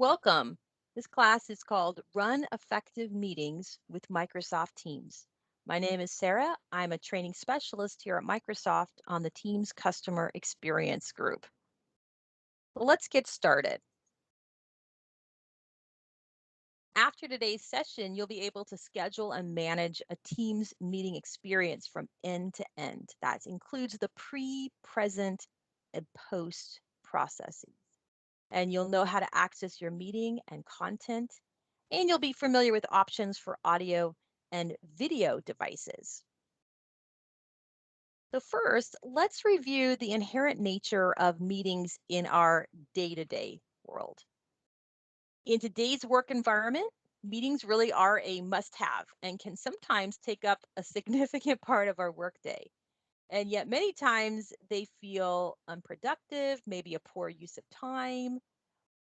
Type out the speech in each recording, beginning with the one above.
welcome. This class is called Run Effective Meetings with Microsoft Teams. My name is Sarah. I'm a training specialist here at Microsoft on the Teams Customer Experience Group. Let's get started. After today's session, you'll be able to schedule and manage a Teams meeting experience from end to end. That includes the pre, present, and post processes. And you'll know how to access your meeting and content, and you'll be familiar with options for audio and video devices. So first, let's review the inherent nature of meetings in our day-to-day world. In today's work environment, meetings really are a must-have and can sometimes take up a significant part of our workday. And yet many times they feel unproductive, maybe a poor use of time.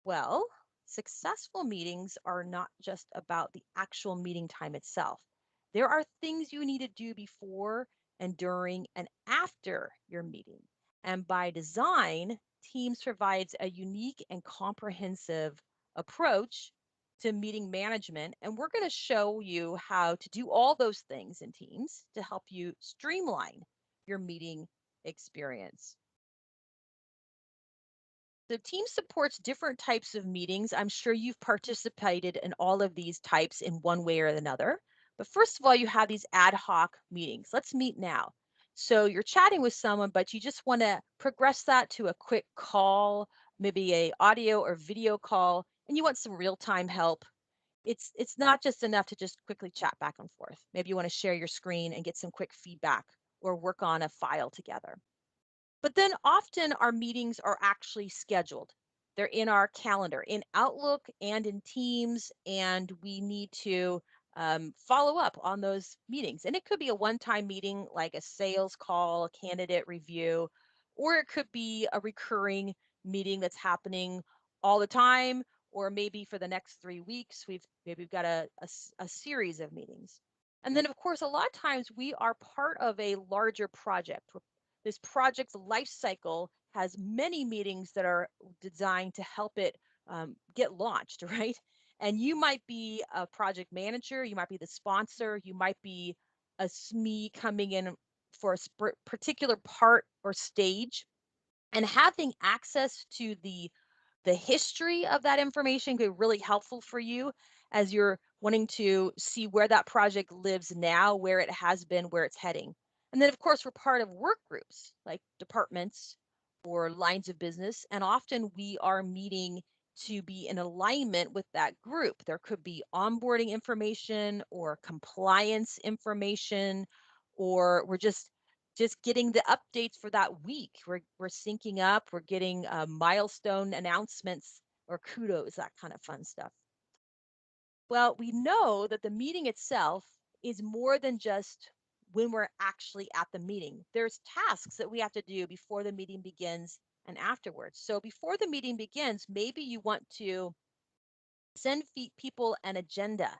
Well, successful meetings are not just about the actual meeting time itself. There are things you need to do before and during and after your meeting. And by design, Teams provides a unique and comprehensive approach to meeting management. And we're going to show you how to do all those things in Teams to help you streamline your meeting experience. So Teams supports different types of meetings. I'm sure you've participated in all of these types in one way or another. But first of all, you have these ad hoc meetings. Let's meet now. So you're chatting with someone, but you just want to progress that to a quick call, maybe a audio or video call, and you want some real-time help. It's not just enough to just quickly chat back and forth. Maybe you want to share your screen and get some quick feedback or work on a file together. But then often our meetings are actually scheduled. They're in our calendar, in Outlook and in Teams, and we need to follow up on those meetings. And it could be a one-time meeting like a sales call, a candidate review, or it could be a recurring meeting that's happening all the time, or maybe for the next 3 weeks, we've got a series of meetings. And then, of course, a lot of times we are part of a larger project. This project's life cycle has many meetings that are designed to help it get launched, right? And you might be a project manager, you might be the sponsor, you might be a SME coming in for a particular part or stage, and having access to the history of that information could be really helpful for you as you're wanting to see where that project lives now, where it has been, where it's heading. And then, of course, we're part of work groups like departments or lines of business. And often we are meeting to be in alignment with that group. There could be onboarding information or compliance information, or we're just getting the updates for that week. We're syncing up, we're getting milestone announcements or kudos, that kind of fun stuff. Well, we know that the meeting itself is more than just when we're actually at the meeting. There's tasks that we have to do before the meeting begins and afterwards. So before the meeting begins, maybe you want to send people an agenda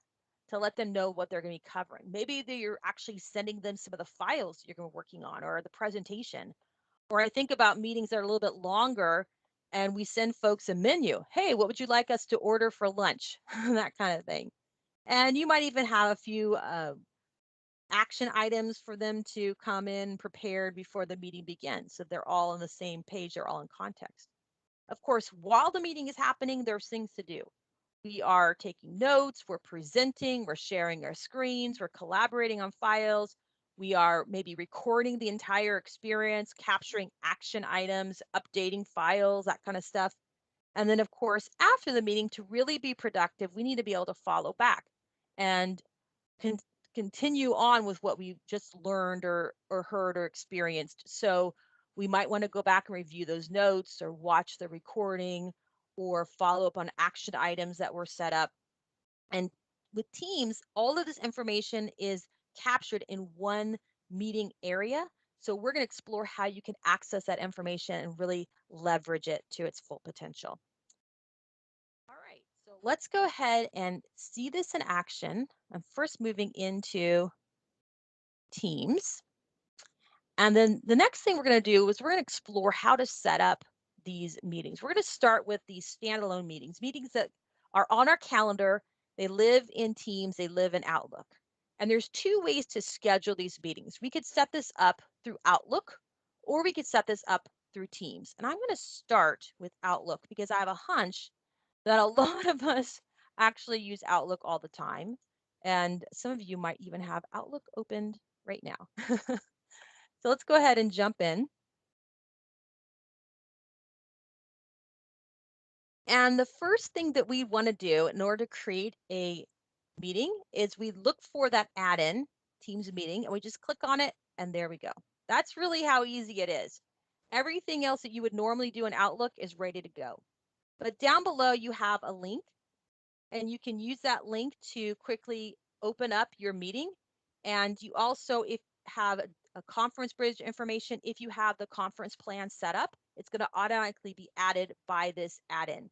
to let them know what they're going to be covering. Maybe you're actually sending them some of the files you're going to be working on or the presentation. Or I think about meetings that are a little bit longer and we send folks a menu. Hey, what would you like us to order for lunch? That kind of thing. And you might even have a few action items for them to come in prepared before the meeting begins. So they're all on the same page, they're all in context. Of course, while the meeting is happening, there's things to do. We are taking notes, we're presenting, we're sharing our screens, we're collaborating on files. We are maybe recording the entire experience, capturing action items, updating files, that kind of stuff. And then, of course, after the meeting, to really be productive, we need to be able to follow back and con- continue on with what we just learned or heard or experienced. So we might want to go back and review those notes or watch the recording or follow up on action items that were set up. And with Teams, all of this information is captured in one meeting area. So we're going to explore how you can access that information and really leverage it to its full potential. All right, so let's go ahead and see this in action. I'm first moving into Teams. And then the next thing we're going to do is we're going to explore how to set up these meetings. We're going to start with these standalone meetings, meetings that are on our calendar. They live in Teams, they live in Outlook. And there's two ways to schedule these meetings. We could set this up through Outlook, or we could set this up through Teams. And I'm going to start with Outlook because I have a hunch that a lot of us actually use Outlook all the time. And some of you might even have Outlook opened right now. So let's go ahead and jump in. And the first thing that we want to do in order to create a meeting is we look for that add-in Teams meeting and we just click on it and there we go. That's really how easy it is. Everything else that you would normally do in Outlook is ready to go. But down below you have a link and you can use that link to quickly open up your meeting. And you also, if have a conference bridge information, if you have the conference plan set up, it's going to automatically be added by this add-in.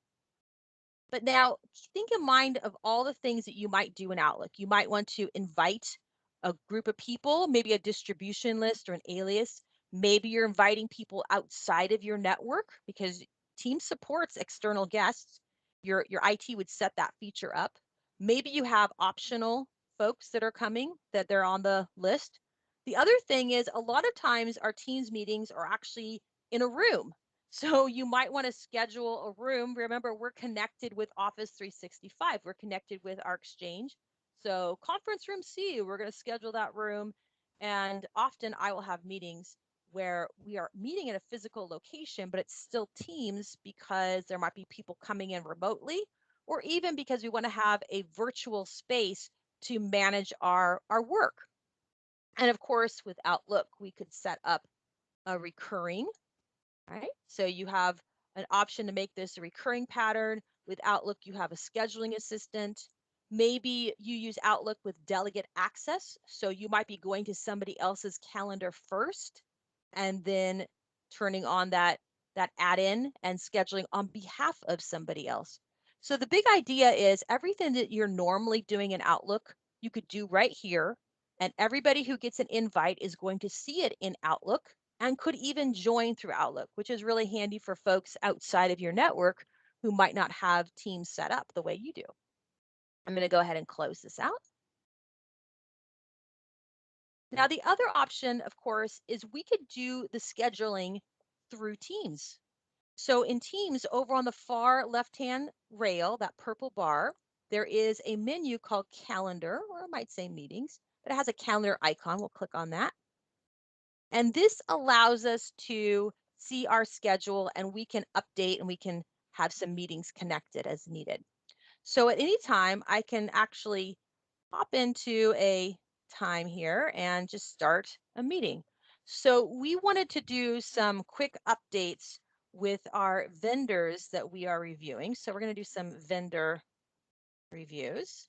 But now think in mind of all the things that you might do in Outlook. You might want to invite a group of people, maybe a distribution list or an alias. Maybe you're inviting people outside of your network because Teams supports external guests. Your IT would set that feature up. Maybe you have optional folks that are coming that they're on the list. The other thing is a lot of times our Teams meetings are actually in a room. So you might want to schedule a room. Remember, we're connected with Office 365. We're connected with our Exchange. So conference room C, we're going to schedule that room. And often I will have meetings where we are meeting in a physical location, but it's still Teams because there might be people coming in remotely, or even because we want to have a virtual space to manage our work. And of course, with Outlook, we could set up a recurring. Right? So you have an option to make this a recurring pattern. With Outlook, you have a scheduling assistant. Maybe you use Outlook with delegate access. So you might be going to somebody else's calendar first and then turning on that add-in and scheduling on behalf of somebody else. So the big idea is everything that you're normally doing in Outlook, you could do right here. And everybody who gets an invite is going to see it in Outlook and could even join through Outlook, which is really handy for folks outside of your network who might not have Teams set up the way you do. I'm going to go ahead and close this out. Now, the other option, of course, is we could do the scheduling through Teams. So in Teams, over on the far left-hand rail, that purple bar, there is a menu called Calendar, or I might say Meetings, but it has a calendar icon. We'll click on that. And this allows us to see our schedule and we can update and we can have some meetings connected as needed. So at any time, I can actually pop into a time here and just start a meeting. So we wanted to do some quick updates with our vendors that we are reviewing. So we're going to do some vendor reviews.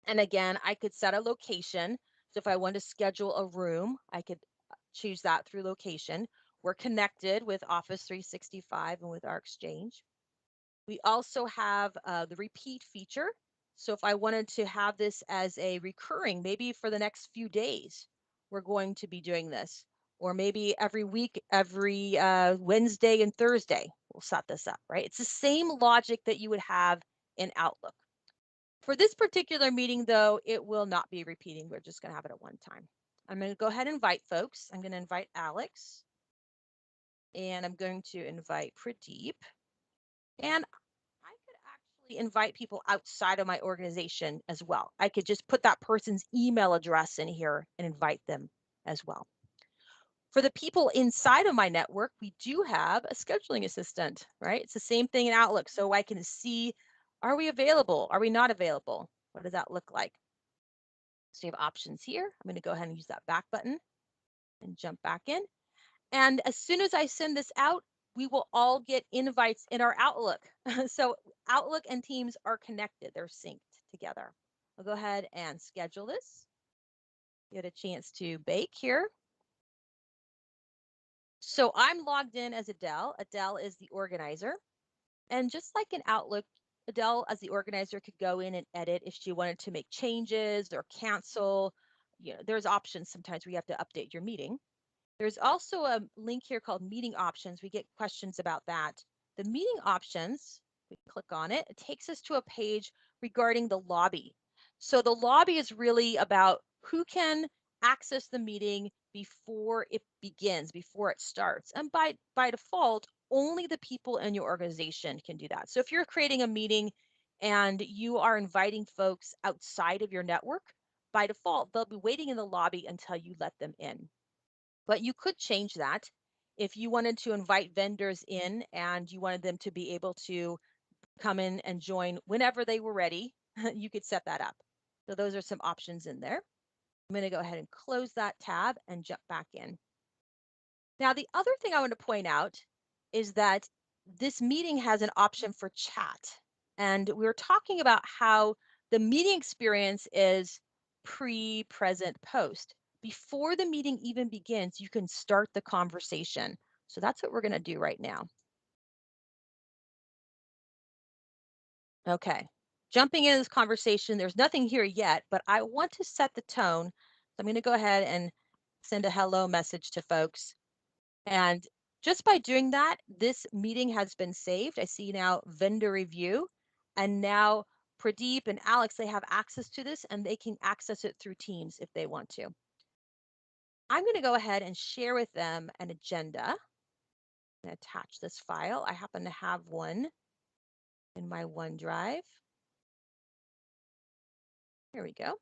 And again, I could set a location. So if I want to schedule a room, I could choose that through location. We're connected with Office 365 and with our Exchange. We also have the repeat feature. So if I wanted to have this as a recurring, maybe for the next few days, we're going to be doing this. Or maybe every week, every Wednesday and Thursday, we'll set this up, right? It's the same logic that you would have in Outlook. For this particular meeting, though, it will not be repeating. We're just going to have it at one time. I'm going to go ahead and invite folks. I'm going to invite Alex. And I'm going to invite Pradeep. And I could actually invite people outside of my organization as well. I could just put that person's email address in here and invite them as well. For the people inside of my network, we do have a scheduling assistant, right? It's the same thing in Outlook. So I can see, are we available? Are we not available? What does that look like? So you have options here. I'm going to go ahead and use that back button and jump back in. And as soon as I send this out, we will all get invites in our Outlook. So Outlook and Teams are connected. They're synced together. I'll go ahead and schedule this. Get a chance to bake here. So I'm logged in as Adele. Adele is the organizer. And just like in Outlook, Adele as the organizer could go in and edit if she wanted to make changes or cancel. You know, there's options sometimes where you have to update your meeting. There's also a link here called meeting options. We get questions about that. The meeting options We click on it. It takes us to a page regarding the lobby. So the lobby is really about who can access the meeting before it begins, before it starts. And by default, only the people in your organization can do that. So if you're creating a meeting and you are inviting folks outside of your network, by default, they'll be waiting in the lobby until you let them in. But you could change that. If you wanted to invite vendors in and you wanted them to be able to come in and join whenever they were ready, you could set that up. So those are some options in there. I'm going to go ahead and close that tab and jump back in. Now, the other thing I want to point out is that this meeting has an option for chat. And we were talking about how the meeting experience is pre, present, post. Before the meeting even begins, you can start the conversation. So that's what we're going to do right now. Okay. Jumping into this conversation, there's nothing here yet, but I want to set the tone. So I'm going to go ahead and send a hello message to folks. And just by doing that, this meeting has been saved. I see now vendor review. And now Pradeep and Alex, they have access to this and they can access it through Teams if they want to. I'm going to go ahead and share with them an agenda. I'm going to attach this file. I happen to have one in my OneDrive. Here we go.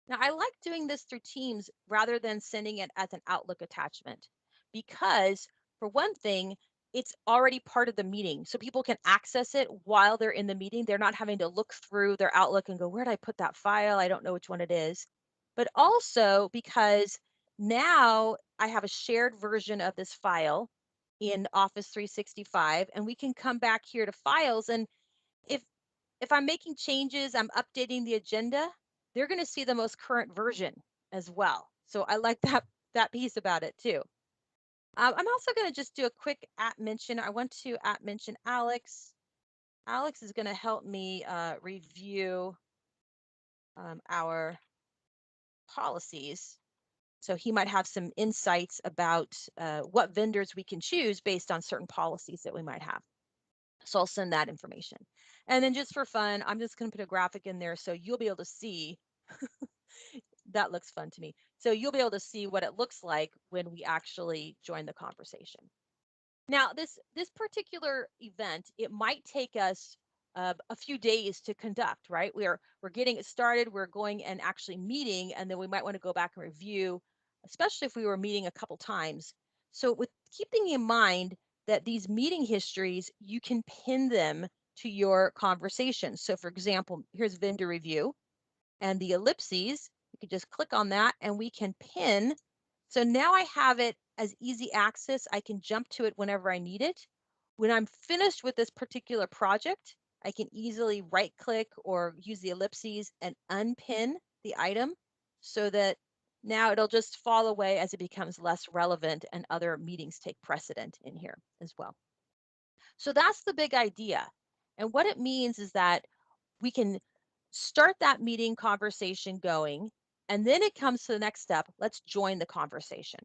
Now, I like doing this through Teams rather than sending it as an Outlook attachment because, for one thing, it's already part of the meeting. So people can access it while they're in the meeting. They're not having to look through their Outlook and go, where did I put that file? I don't know which one it is. But also because now I have a shared version of this file in Office 365, and we can come back here to files. And if if I'm making changes, I'm updating the agenda, they're going to see the most current version as well. So I like that piece about it too. I'm also going to just do a quick at mention. I want to at mention Alex. Alex is going to help me review our policies. So he might have some insights about what vendors we can choose based on certain policies that we might have. So I'll send that information. And then just for fun, I'm just going to put a graphic in there so you'll be able to see. That looks fun to me. So you'll be able to see what it looks like when we actually join the conversation. Now, this particular event, it might take us a few days to conduct, right? We're getting it started, we're going and actually meeting, and then we might want to go back and review, especially if we were meeting a couple times. So with keeping in mind that these meeting histories, you can pin them to your conversation. So for example, here's vendor review and the ellipses. You can just click on that and we can pin. So now I have it as easy access. I can jump to it whenever I need it. When I'm finished with this particular project, I can easily right click or use the ellipses and unpin the item so that now it'll just fall away as it becomes less relevant and other meetings take precedent in here as well. So that's the big idea. And what it means is that we can start that meeting conversation going, and then it comes to the next step. Let's join the conversation.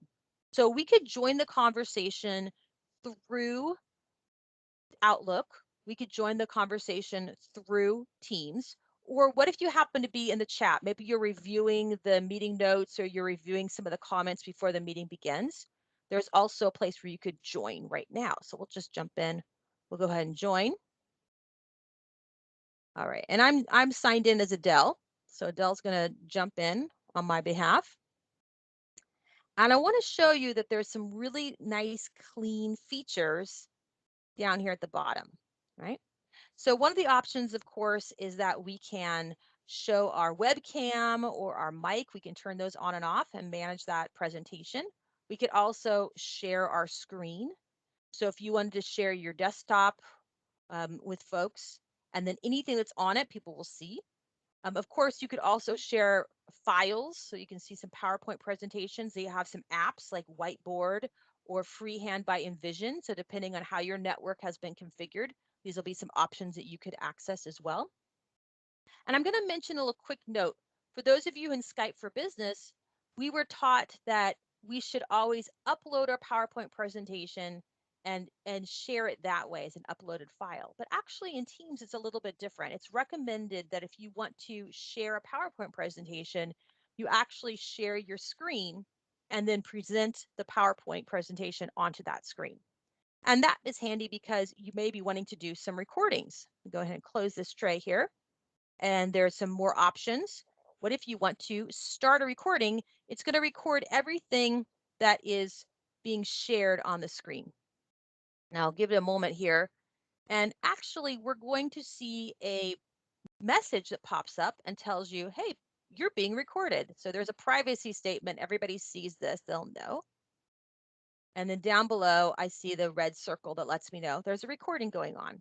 So we could join the conversation through Outlook. We could join the conversation through Teams. Or what if you happen to be in the chat? Maybe you're reviewing the meeting notes or you're reviewing some of the comments before the meeting begins. There's also a place where you could join right now. So we'll just jump in. We'll go ahead and join. All right, and I'm signed in as Adele. So Adele's gonna jump in on my behalf. And I wanna show you that there's some really nice, clean features down here at the bottom, right? So one of the options, of course, is that we can show our webcam or our mic. We can turn those on and off and manage that presentation. We could also share our screen. So if you wanted to share your desktop with folks, and then anything that's on it, people will see. Of course, you could also share files. So you can see some PowerPoint presentations. They have some apps like Whiteboard or Freehand by Envision. So depending on how your network has been configured, these will be some options that you could access as well. And I'm going to mention a little quick note. For those of you in Skype for Business, we were taught that we should always upload our PowerPoint presentation and share it that way as an uploaded file. But actually in Teams, it's a little bit different. It's recommended that if you want to share a PowerPoint presentation, you actually share your screen and then present the PowerPoint presentation onto that screen. And that is handy because you may be wanting to do some recordings. Go ahead and close this tray here. And there's some more options. What if you want to start a recording? It's going to record everything that is being shared on the screen. Now, I'll give it a moment here. And actually, we're going to see a message that pops up and tells you, hey, you're being recorded. So there's a privacy statement. Everybody sees this, they'll know. And then down below, I see the red circle that lets me know there's a recording going on.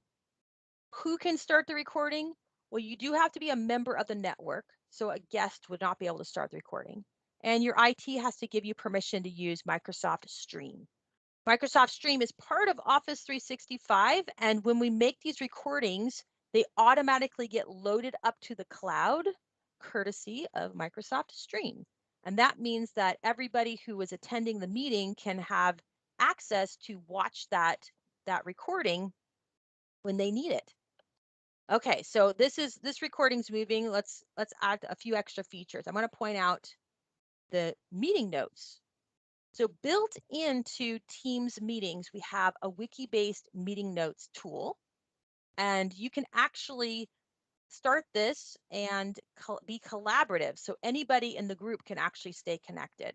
Who can start the recording? Well, you do have to be a member of the network. So a guest would not be able to start the recording. And your IT has to give you permission to use Microsoft Stream. Microsoft Stream is part of Office 365. And when we make these recordings, they automatically get loaded up to the cloud, courtesy of Microsoft Stream. And that means that everybody who is attending the meeting can have access to watch that recording when they need it. Okay, so this recording's moving. Let's add a few extra features. I'm going to point out the meeting notes. So built into Teams meetings, we have a wiki-based meeting notes tool, and you can actually start this and be collaborative. So anybody in the group can actually stay connected.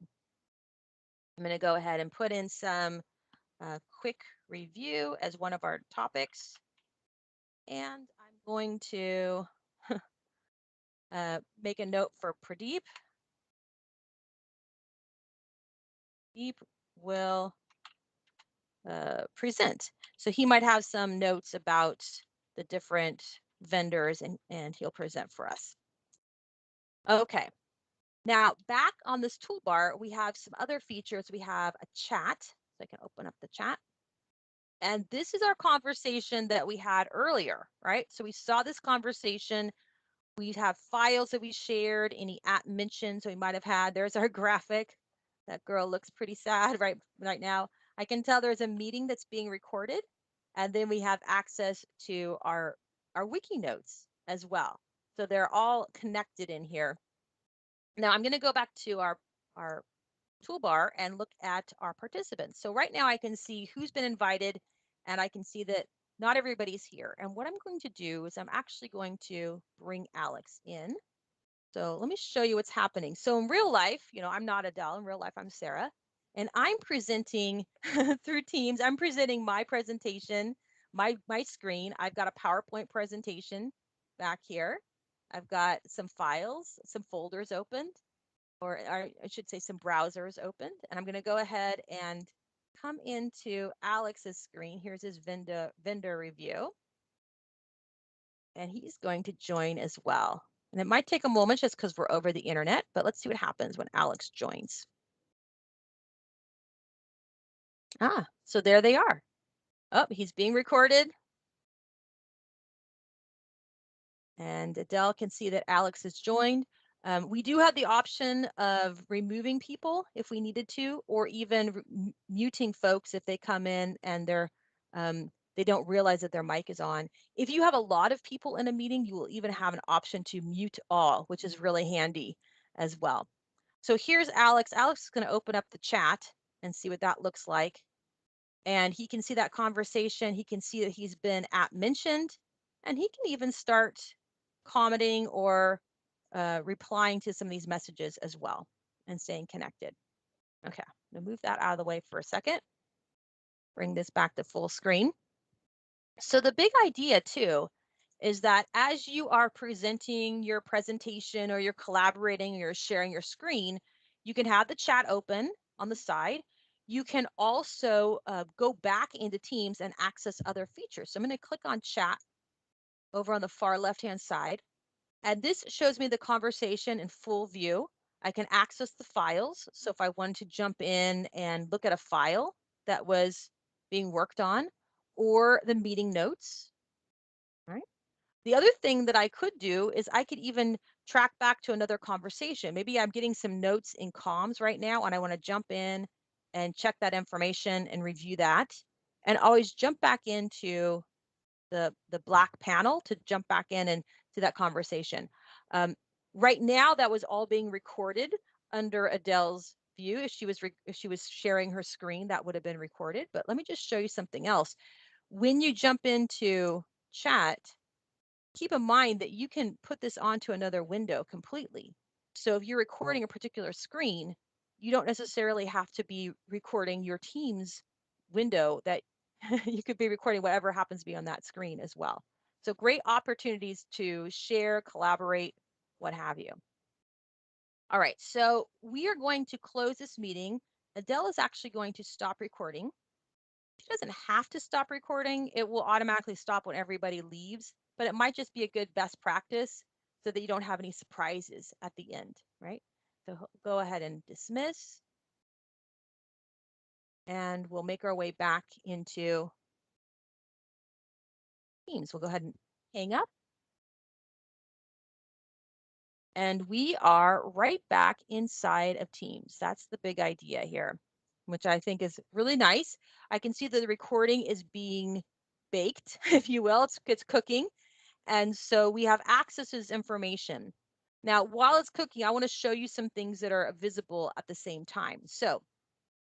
I'm going to go ahead and put in some quick review as one of our topics. And I'm going to make a note for Pradeep. Pradeep will present. So he might have some notes about the different vendors and he'll present for us. Okay. Now back on this toolbar, we have some other features. We have a chat. So I can open up the chat. And this is our conversation that we had earlier, right? So we saw this conversation. We have files that we shared, any at mentions we might have had. There's our graphic. That girl looks pretty sad right now. I can tell there's a meeting that's being recorded. And then we have access to our wiki notes as well. So they're all connected in here. Now I'm going to go back to our toolbar and look at our participants. So right now I can see who's been invited and I can see that not everybody's here. And what I'm going to do is I'm actually going to bring Alex in. So let me show you what's happening. So in real life, I'm not Adele. In real life, I'm Sarah. And I'm presenting through Teams. I'm presenting my presentation, my screen. I've got a PowerPoint presentation back here. I've got some files, some folders opened, or I should say some browsers opened. And I'm going to go ahead and come into Alex's screen. Here's his vendor review. And he's going to join as well. And it might take a moment just because we're over the internet, but let's see what happens when Alex joins. So there they are. Oh, he's being recorded. And Adele can see that Alex has joined. We do have the option of removing people if we needed to, or even muting folks if they come in and they don't realize that their mic is on. If you have a lot of people in a meeting, you will even have an option to mute all, which is really handy as well. So here's Alex. Alex is going to open up the chat and see what that looks like. And he can see that conversation. He can see that he's been mentioned, and he can even start commenting or replying to some of these messages as well and staying connected. Okay, I'm going to move that out of the way for a second. Bring this back to full screen. So the big idea too is that as you are presenting your presentation or you're collaborating or you're sharing your screen, you can have the chat open on the side. You can also go back into Teams and access other features. So I'm going to click on chat over on the far left-hand side. And this shows me the conversation in full view. I can access the files. So if I wanted to jump in and look at a file that was being worked on, or the meeting notes, right? The other thing that I could do is I could even track back to another conversation. Maybe I'm getting some notes in comms right now and I want to jump in and check that information and review that. and always jump back into the black panel to jump back in and to that conversation. Um, right now, that was all being recorded under Adele's view. If she was sharing her screen, that would have been recorded. But let me just show you something else. When you jump into chat, keep in mind that you can put this onto another window completely. So if you're recording a particular screen, you don't necessarily have to be recording your team's window. That you could be recording whatever happens to be on that screen as well. So great opportunities to share, collaborate, what have you. All right, so we are going to close this meeting. Adele is actually going to stop recording. She doesn't have to stop recording. It will automatically stop when everybody leaves, but it might just be a good best practice so that you don't have any surprises at the end, right? So go ahead and dismiss, and we'll make our way back into Teams. We'll go ahead and hang up, and we are right back inside of Teams. That's the big idea here, which I think is really nice. I can see that the recording is being baked, if you will. It's cooking. And so we have access to this information. Now, while it's cooking, I want to show you some things that are visible at the same time. So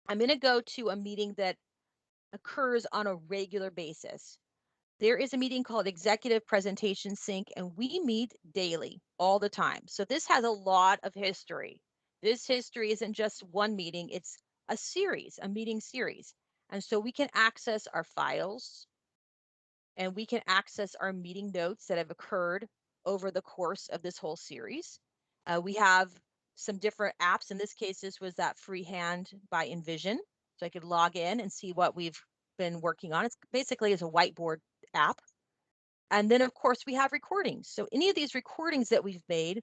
I'm going to go to a meeting that occurs on a regular basis. There is a meeting called Executive Presentation Sync, and we meet daily, all the time. So this has a lot of history. This history isn't just one meeting, it's a series, a meeting series. And so we can access our files, and we can access our meeting notes that have occurred over the course of this whole series. We have some different apps. In this case, this was that Freehand by Envision. So I could log in and see what we've been working on. It's basically is a whiteboard app. And then of course we have recordings. So any of these recordings that we've made,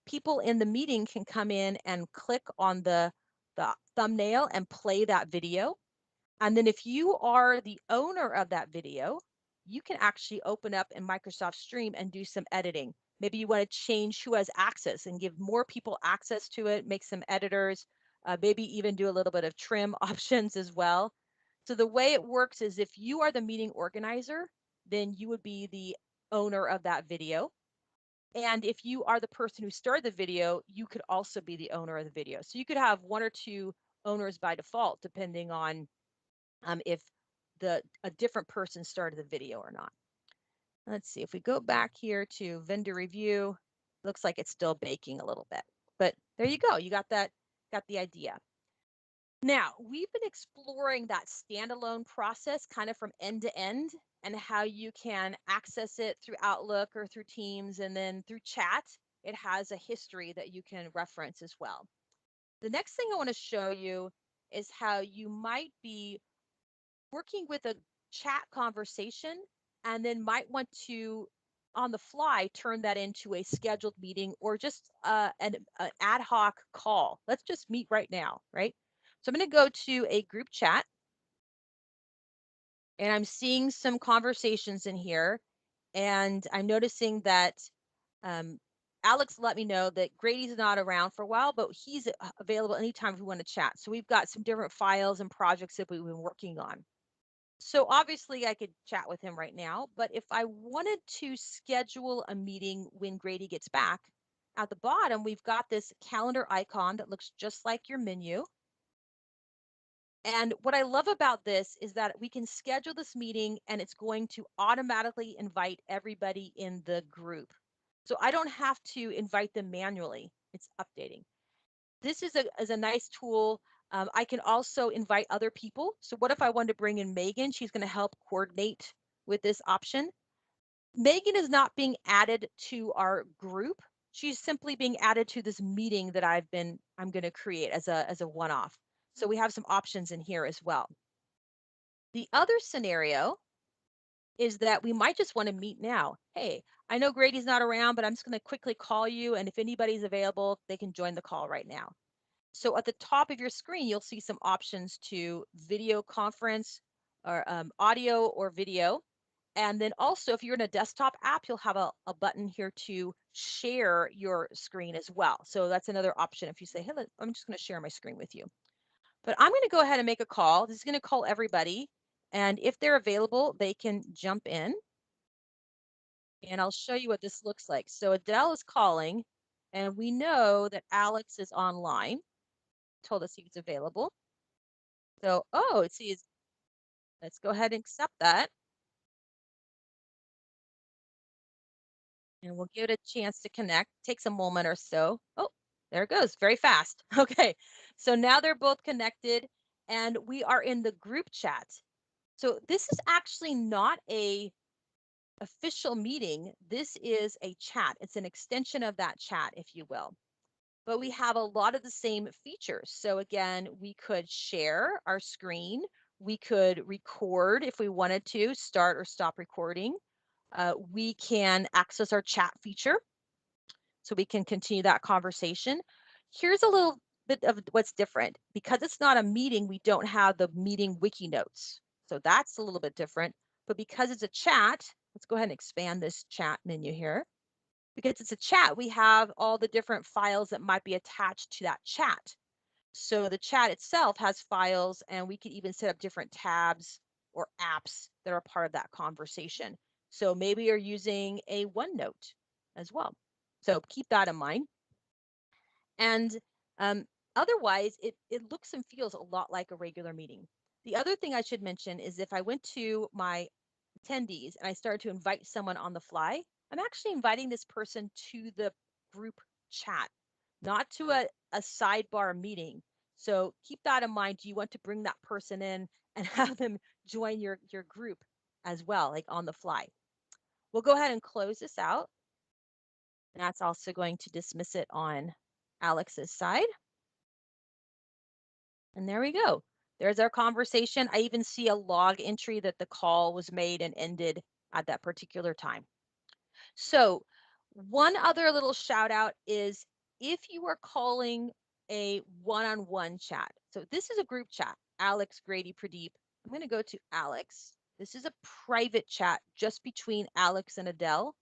people in the meeting can come in and click on the thumbnail and play that video. And then if you are the owner of that video, you can actually open up in Microsoft Stream and do some editing. Maybe you want to change who has access and give more people access to it, make some editors, maybe even do a little bit of trim options as well. So the way it works is if you are the meeting organizer, then you would be the owner of that video. And if you are the person who started the video, you could also be the owner of the video. So you could have one or two owners by default, depending on if a different person started the video or not. Let's see, if we go back here to vendor review, looks like it's still baking a little bit, but there you go. You got the idea. Now, we've been exploring that standalone process kind of from end to end, and how you can access it through Outlook or through Teams, and then through chat. It has a history that you can reference as well. The next thing I want to show you is how you might be working with a chat conversation and then might want to on the fly turn that into a scheduled meeting, or just an ad hoc call. Let's just meet right now, right? So I'm going to go to a group chat, and I'm seeing some conversations in here, and I'm noticing that um, Alex let me know that Grady's not around for a while, but he's available anytime if we want to chat. So we've got some different files and projects that we've been working on. So obviously I could chat with him right now, but if I wanted to schedule a meeting when Grady gets back, at the bottom, we've got this calendar icon that looks just like your menu. And what I love about this is that we can schedule this meeting and it's going to automatically invite everybody in the group. So I don't have to invite them manually. It's updating. This is a nice tool. I can also invite other people. So what if I wanted to bring in Megan? She's going to help coordinate with this option. Megan is not being added to our group. She's simply being added to this meeting that I'm going to create as a one-off. So we have some options in here as well. The other scenario is that we might just want to meet now. Hey, I know Grady's not around, but I'm just going to quickly call you. And if anybody's available, they can join the call right now. So at the top of your screen, you'll see some options to video conference, or audio or video. And then also, if you're in a desktop app, you'll have a button here to share your screen as well. So that's another option. If you say, hey, I'm just going to share my screen with you. But I'm going to go ahead and make a call. This is going to call everybody. And if they're available, they can jump in and I'll show you what this looks like. So Adele is calling and we know that Alex is online, told us he was available. So, oh, it sees, let's go ahead and accept that. And we'll give it a chance to connect. Takes a moment or so. Oh, there it goes, very fast. Okay, so now they're both connected and we are in the group chat. So this is actually not a official meeting. This is a chat. It's an extension of that chat, if you will. But we have a lot of the same features. So again, we could share our screen. We could record if we wanted to, start or stop recording. We can access our chat feature so we can continue that conversation. Here's a little bit of what's different. Because it's not a meeting, we don't have the meeting wiki notes. So that's a little bit different. But because it's a chat, let's go ahead and expand this chat menu here. Because it's a chat, we have all the different files that might be attached to that chat. So the chat itself has files, and we could even set up different tabs or apps that are part of that conversation. So maybe you're using a OneNote as well. So keep that in mind. And um, otherwise, it looks and feels a lot like a regular meeting. The other thing I should mention is if I went to my attendees and I started to invite someone on the fly, I'm actually inviting this person to the group chat, not to a sidebar meeting. So keep that in mind. You want to bring that person in and have them join your group as well, like on the fly. We'll go ahead and close this out. And that's also going to dismiss it on Alex's side. And there we go. There's our conversation. I even see a log entry that the call was made and ended at that particular time. So one other little shout out is if you are calling a one-on-one chat. So this is a group chat, Alex, Grady, Pradeep. I'm going to go to Alex. This is a private chat just between Alex and Adele.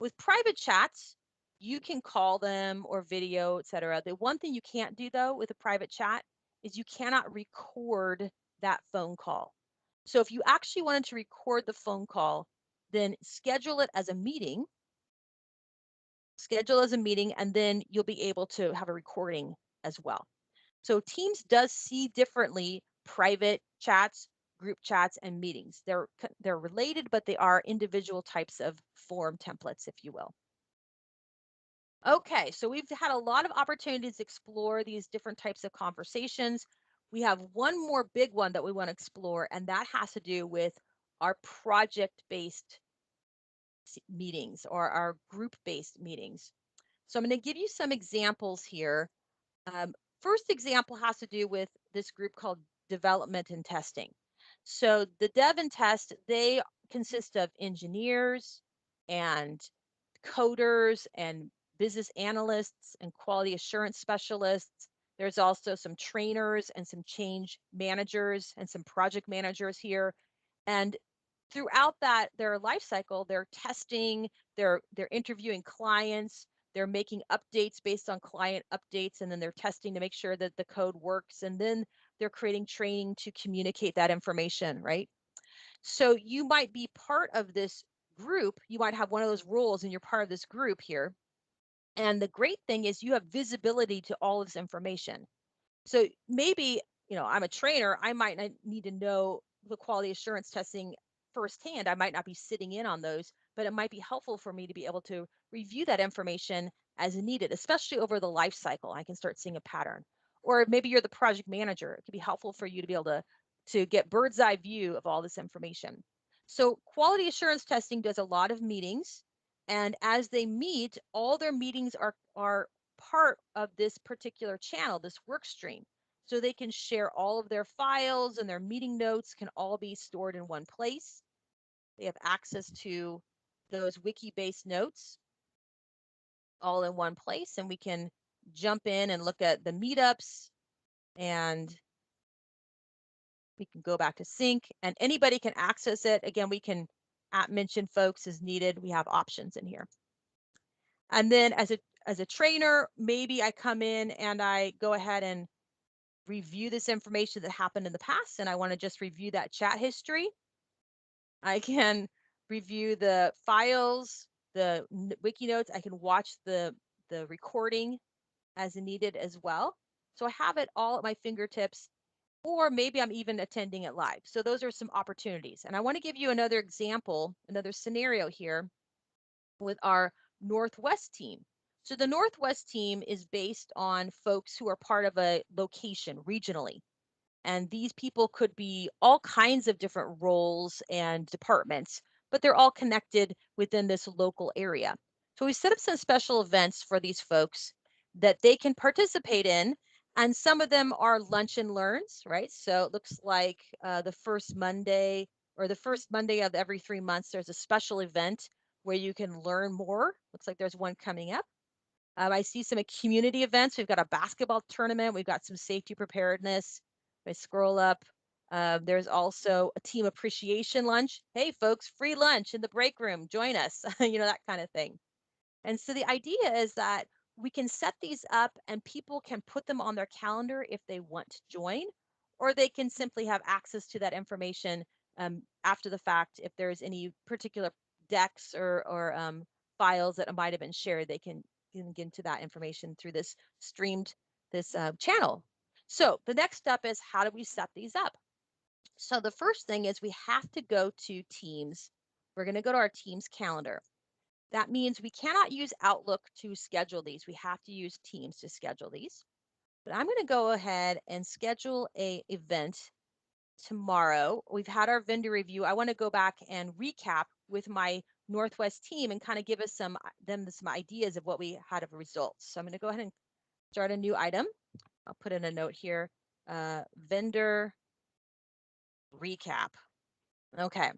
With private chats, you can call them or video, etc. The one thing you can't do though with a private chat is you cannot record that phone call. So if you actually wanted to record the phone call, then schedule it as a meeting, and then you'll be able to have a recording as well. So Teams does see differently private chats, group chats, and meetings. They're related, but they are individual types of form templates, if you will. Okay, so we've had a lot of opportunities to explore these different types of conversations. We have one more big one that we want to explore, and that has to do with our project-based meetings or our group-based meetings. So I'm going to give you some examples here. First example has to do with this group called development and testing. So the dev and test, they consist of engineers and coders and business analysts and quality assurance specialists. There's also some trainers and some change managers and some project managers here. And throughout their life cycle, they're testing, they're interviewing clients, they're making updates based on client updates, and then they're testing to make sure that the code works, and then they're creating training to communicate that information, right? So you might be part of this group, you might have one of those roles and you're part of this group here. And the great thing is you have visibility to all of this information. So maybe, I'm a trainer, I might not need to know the quality assurance testing firsthand. I might not be sitting in on those, but it might be helpful for me to be able to review that information as needed, especially over the life cycle. I can start seeing a pattern. Or maybe you're the project manager. It could be helpful for you to be able to get bird's eye view of all this information. So quality assurance testing does a lot of meetings. And as they meet, all their meetings are part of this particular channel, this work stream. So they can share all of their files and their meeting notes can all be stored in one place. They have access to those wiki-based notes all in one place, and we can jump in and look at the meetups, and we can go back to sync, and anybody can access it. Again, we can mention folks as needed. We have options in here. And then as a trainer, maybe I come in and I go ahead and review this information that happened in the past and I want to just review that chat history, I can review the files, the wiki notes. I can watch the recording as needed as well. So I have it all at my fingertips, or maybe I'm even attending it live. So those are some opportunities. And I want to give you another example, another scenario here with our Northwest team. So the Northwest team is based on folks who are part of a location regionally. And these people could be all kinds of different roles and departments, but they're all connected within this local area. So we set up some special events for these folks that they can participate in. And some of them are lunch and learns, right? So it looks like the first Monday or the first Monday of every 3 months, there's a special event where you can learn more. Looks like there's one coming up. I see some community events. We've got a basketball tournament. We've got some safety preparedness. If I scroll up, there's also a team appreciation lunch. Hey, folks, free lunch in the break room. Join us, that kind of thing. And so the idea is that we can set these up and people can put them on their calendar if they want to join, or they can simply have access to that information after the fact. If there's any particular decks or files that might have been shared, they can get into that information through this streamed this channel. So the next step is, how do we set these up? So the first thing is we have to go to Teams. We're going to go to our Teams calendar. That means we cannot use Outlook to schedule these. We have to use Teams to schedule these. But I'm going to go ahead and schedule a event tomorrow. We've had our vendor review. I want to go back and recap with my Northwest team and kind of give us some ideas of what we had of results. So I'm going to go ahead and start a new item. I'll put in a note here, vendor recap. Okay.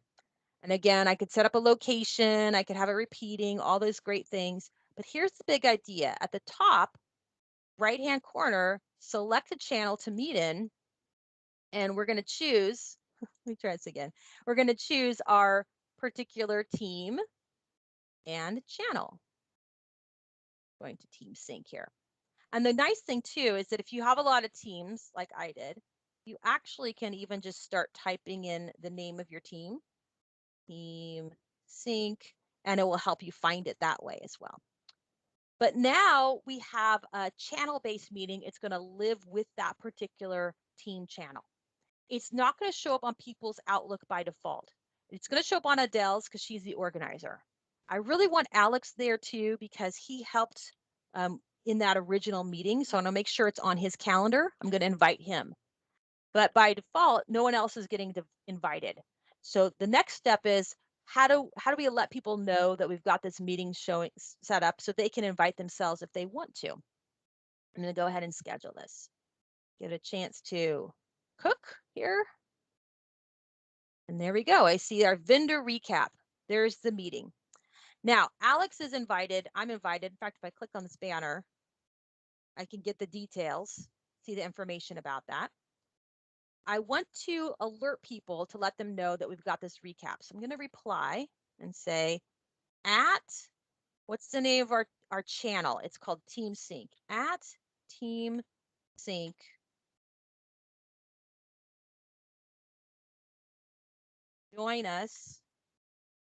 And again, I could set up a location, I could have it repeating, all those great things. But here's the big idea. At the top right-hand corner, select a channel to meet in, and we're going to choose, let me try this again. We're going to choose our particular team and channel. Going to team sync here. And the nice thing too is that if you have a lot of teams like I did, you actually can even just start typing in the name of your team sync, and it will help you find it that way as well. But now we have a channel-based meeting. It's going to live with that particular team channel. It's not going to show up on people's Outlook by default. It's going to show up on Adele's because she's the organizer. I really want Alex there too because he helped in that original meeting. So I'm going to make sure it's on his calendar. I'm going to invite him. But by default, no one else is getting invited. So the next step is, how do we let people know that we've got this meeting set up so they can invite themselves if they want to? I'm going to go ahead and schedule this. Give it a chance to cook here. And there we go. I see our vendor recap. There's the meeting. Now, Alex is invited. I'm invited. In fact, if I click on this banner, I can get the details, see the information about that. I want to alert people to let them know that we've got this recap. So I'm going to reply and say, what's the name of our channel? It's called Team Sync. At Team Sync. Join us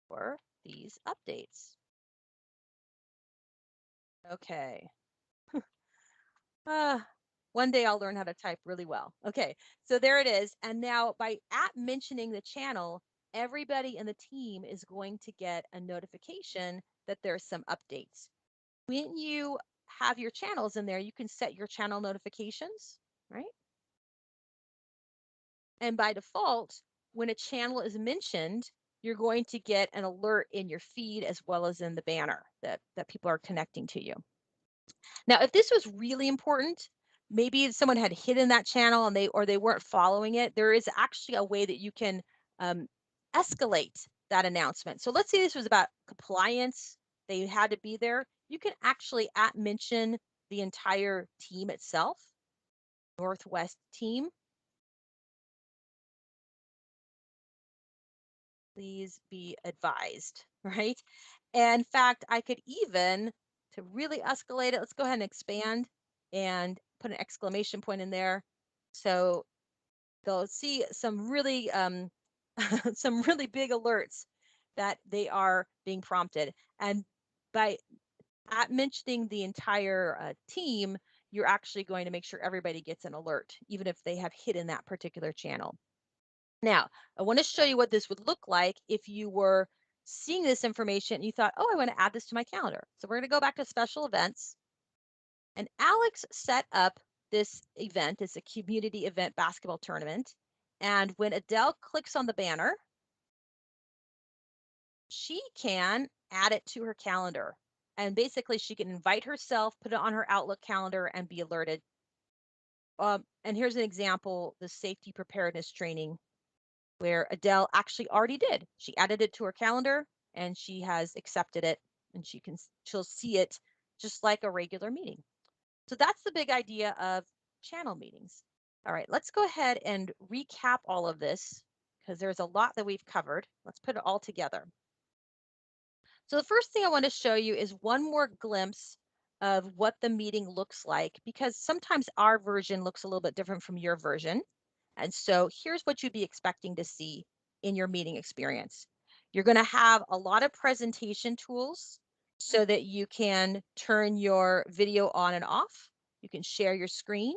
for these updates. Okay. One day I'll learn how to type really well. Okay, so there it is. And now by mentioning the channel, everybody in the team is going to get a notification that there's some updates. When you have your channels in there, you can set your channel notifications, right? And by default, when a channel is mentioned, you're going to get an alert in your feed as well as in the banner that people are connecting to you. Now, if this was really important, maybe someone had hidden that channel and they weren't following it, there is actually a way that you can escalate that announcement. So let's say this was about compliance, they had to be there. You can actually mention the entire team itself, Northwest team. Please be advised, right? And in fact, I could even, to really escalate it, let's go ahead and expand and put an exclamation point in there. So they'll see some really some really big alerts that they are being prompted. And by at mentioning the entire team, you're actually going to make sure everybody gets an alert, even if they have hidden that particular channel. Now, I want to show you what this would look like if you were seeing this information and you thought, oh, I want to add this to my calendar. So we're going to go back to special events. And Alex set up this event. It's a community event basketball tournament. And when Adele clicks on the banner, she can add it to her calendar. And basically, she can invite herself, put it on her Outlook calendar, and be alerted. And here's an example, the safety preparedness training, where Adele actually already did. She added it to her calendar and she has accepted it, and she'll see it just like a regular meeting. So that's the big idea of channel meetings. All right, let's go ahead and recap all of this because there's a lot that we've covered. Let's put it all together. So the first thing I want to show you is one more glimpse of what the meeting looks like, because sometimes our version looks a little bit different from your version. And so here's what you'd be expecting to see in your meeting experience. You're going to have a lot of presentation tools so that you can turn your video on and off. You can share your screen.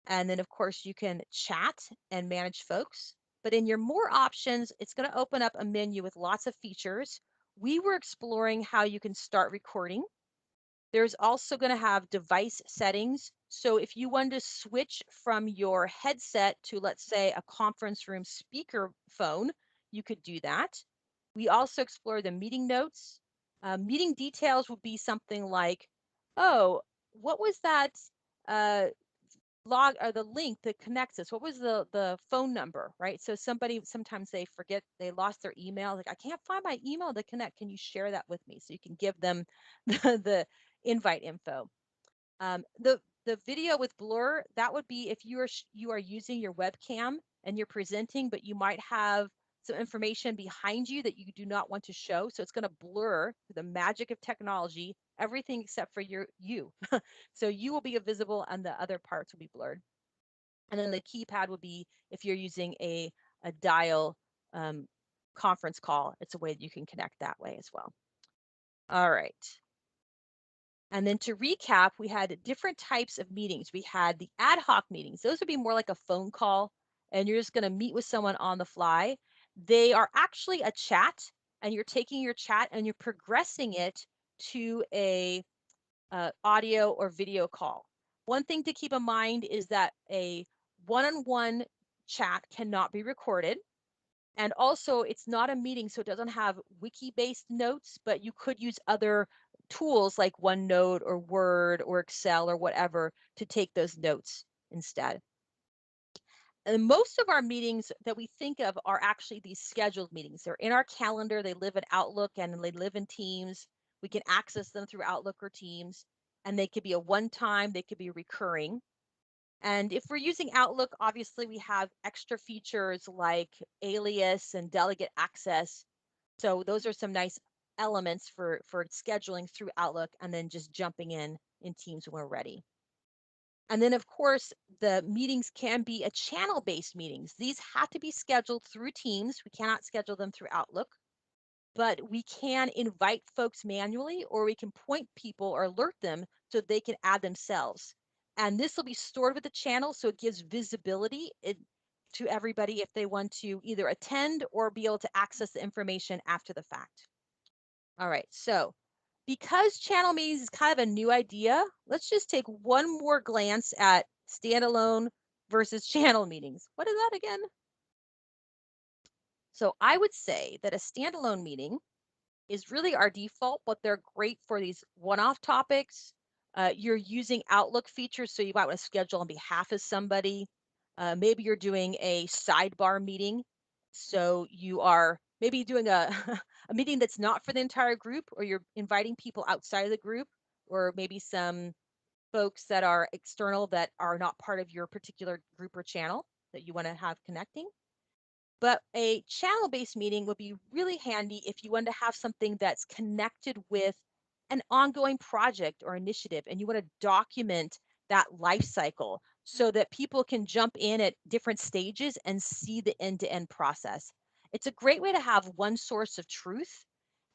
And then, of course, you can chat and manage folks. But in your more options, it's going to open up a menu with lots of features. We were exploring how you can start recording. There's also going to have device settings. So if you wanted to switch from your headset to, let's say, a conference room speaker phone, you could do that. We also explore the meeting notes. Meeting details would be something like, oh, what was that log or the link that connects us? What was the phone number, right? So sometimes they forget, they lost their email. Like, I can't find my email to connect. Can you share that with me? So you can give them the invite info. The video with blur, that would be if you are using your webcam and you're presenting, but you might have some information behind you that you do not want to show. So it's going to blur, the magic of technology, everything except for you. So you will be visible and the other parts will be blurred. And then the keypad would be if you're using a dial conference call, it's a way that you can connect that way as well. All right. And then to recap, we had different types of meetings. We had the ad hoc meetings. Those would be more like a phone call, and you're just going to meet with someone on the fly. They are actually a chat, and you're taking your chat and you're progressing it to a audio or video call. One thing to keep in mind is that a one-on-one chat cannot be recorded. And also, it's not a meeting, so it doesn't have wiki-based notes, but you could use other tools like OneNote or Word or Excel or whatever to take those notes instead. And most of our meetings that we think of are actually these scheduled meetings. They're in our calendar, they live in Outlook and they live in Teams. We can access them through Outlook or Teams, and they could be a one-time, they could be recurring. And if we're using Outlook, obviously we have extra features like alias and delegate access. So those are some nice elements for scheduling through Outlook and then just jumping in Teams when we're ready. And then, of course, the meetings can be a channel-based meetings. These have to be scheduled through Teams. We cannot schedule them through Outlook, but we can invite folks manually, or we can point people or alert them so they can add themselves. And this will be stored with the channel, so it gives visibility to everybody if they want to either attend or be able to access the information after the fact. All right, so because channel meetings is kind of a new idea, let's just take one more glance at standalone versus channel meetings. What is that again? So I would say that a standalone meeting is really our default, but they're great for these one-off topics. You're using Outlook features, so you might want to schedule on behalf of somebody. Maybe you're doing a sidebar meeting. So you are maybe doing a, a meeting that's not for the entire group, or you're inviting people outside of the group, or maybe some folks that are external that are not part of your particular group or channel that you want to have connecting. But a channel-based meeting would be really handy if you want to have something that's connected with an ongoing project or initiative, and you want to document that life cycle. so that people can jump in at different stages and see the end-to-end process. It's a great way to have one source of truth,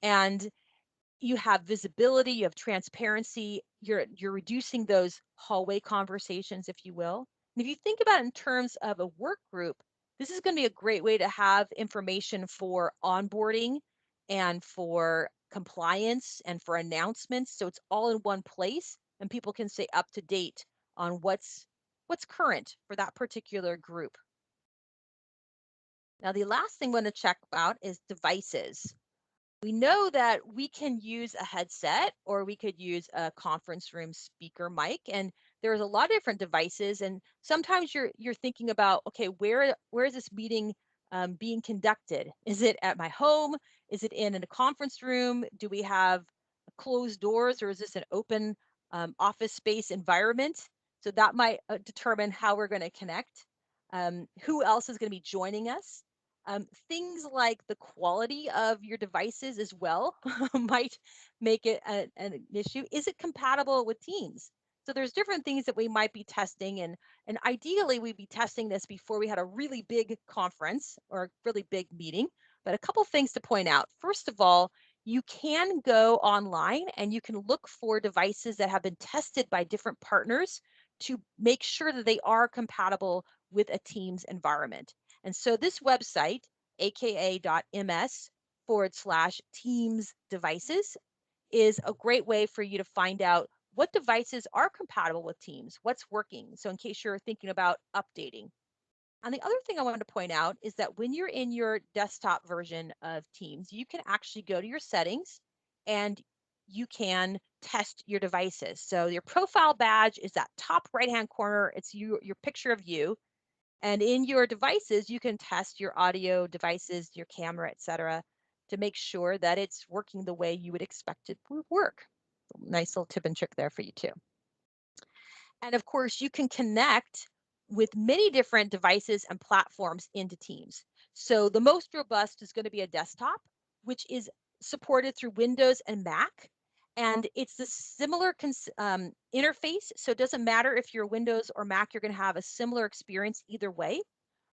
and you have visibility, you have transparency, you're reducing those hallway conversations, if you will. And if you think about it in terms of a work group, this is going to be a great way to have information for onboarding and for compliance and for announcements. So it's all in one place and people can stay up to date on what's current for that particular group. Now, the last thing we want to check out is devices. We know that we can use a headset or we could use a conference room speaker mic, and there's a lot of different devices, and sometimes you're thinking about, okay, where is this meeting being conducted? Is it at my home? Is it in a conference room? Do we have closed doors, or is this an open office space environment? So that might determine how we're going to connect. Who else is going to be joining us? Things like the quality of your devices as well might make it an issue. Is it compatible with Teams? So there's different things that we might be testing, and ideally we'd be testing this before we had a really big conference or a really big meeting. But a couple things to point out. First of all, you can go online and you can look for devices that have been tested by different partners to make sure that they are compatible with a Teams environment. And so this website, aka.ms/Teams devices, is a great way for you to find out what devices are compatible with Teams, what's working. So in case you're thinking about updating. And the other thing I wanted to point out is that when you're in your desktop version of Teams, you can actually go to your settings and you can test your devices. So your profile badge is that top right-hand corner. It's your picture of you. And in your devices, you can test your audio devices, your camera, etc., to make sure that it's working the way you would expect it would work. Nice little tip and trick there for you too. And of course, you can connect with many different devices and platforms into Teams. So the most robust is going to be a desktop, which is supported through Windows and Mac. And it's the similar interface. So it doesn't matter if you're Windows or Mac, you're going to have a similar experience either way.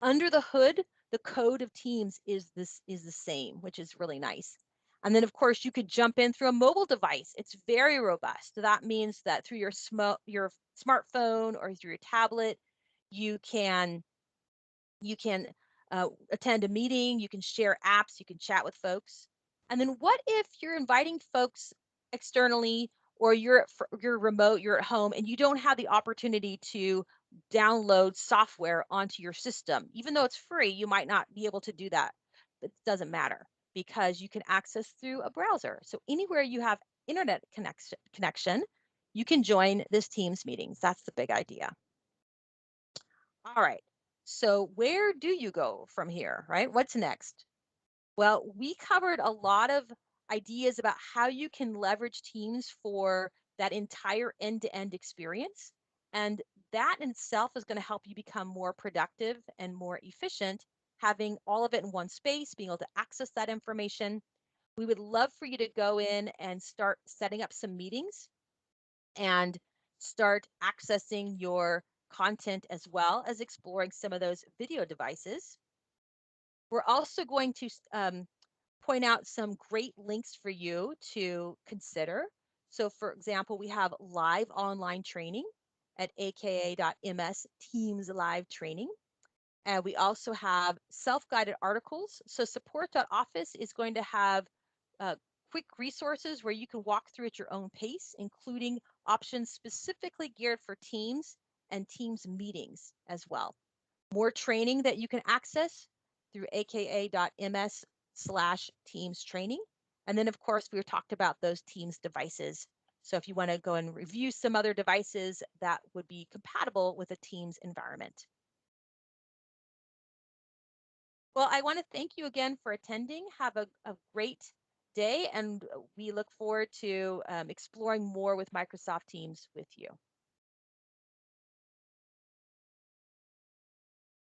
Under the hood, the code of Teams is the same, which is really nice. And then, of course, you could jump in through a mobile device. It's very robust. So that means that through your smartphone or through your tablet, you can you can attend a meeting, you can share apps, you can chat with folks. And then what if you're inviting folks externally, or you're remote, you're at home, and you don't have the opportunity to download software onto your system? Even though it's free, you might not be able to do that. But it doesn't matter because you can access through a browser. So anywhere you have internet connection, you can join this Teams meetings. That's the big idea. All right. So where do you go from here, right? What's next? Well, we covered a lot of ideas about how you can leverage Teams for that entire end-to-end experience. And that in itself is going to help you become more productive and more efficient, having all of it in one space, being able to access that information. We would love for you to go in and start setting up some meetings and start accessing your content as well as exploring some of those video devices. We're also going to point out some great links for you to consider. So for example, we have live online training at aka.ms Teams Live Training. And we also have self-guided articles. So support.office is going to have uh, quick resources where you can walk through at your own pace, including options specifically geared for Teams and Teams meetings as well. More training that you can access through aka.ms/Teams training. And then, of course, we talked about those Teams devices. So if you want to go and review some other devices that would be compatible with a Teams environment. Well, I want to thank you again for attending. Have a great day, and we look forward to exploring more with Microsoft Teams with you.